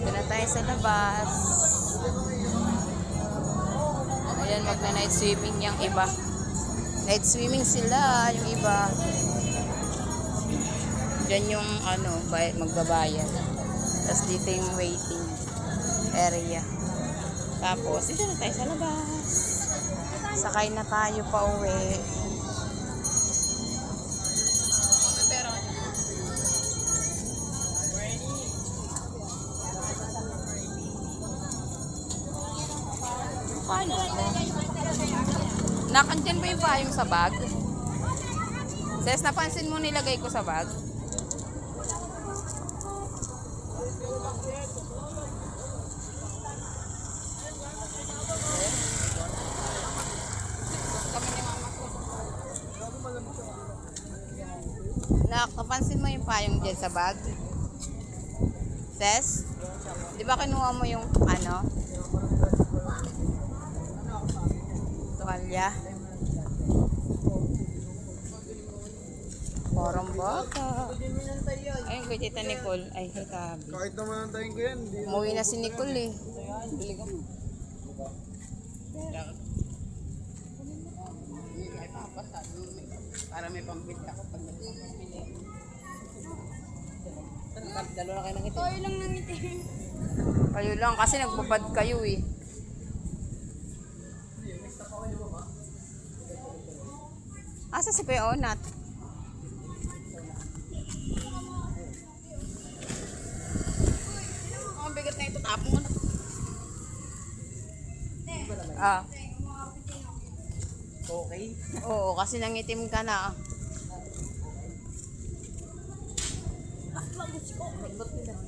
Dito na tayo sa labas. Ayan, magna-night swimming yung iba. Night swimming sila, yung iba. Diyan yung magbabayad. Tapos dito yung waiting area. Tapos, dito na tayo sa labas. Sakay na tayo pa uwi. Paano? Nakandyan ba yung payong sa bag? Ses, napansin mo nilagay ko sa bag? Napansin mo yung payong dyan sa bag? Ses? Di ba kinuha mo yung tuwalya? Parang bata. Ayun ko, Tita Nicole. Ay, hey, Kabi. Kahit naman nantayin ko yan. Umuwi na si Nicole eh. Bili ka mo. Para may pambili ako pag nagpapabili. Dalawa kayo ng itim. Toy lang ng itim. Kayo lang kasi nagbabad kayo eh. Asa si Kuya Onat? Ang bigat na ito, tapong mo na. Okay. Oo, kasi nangitim ka na.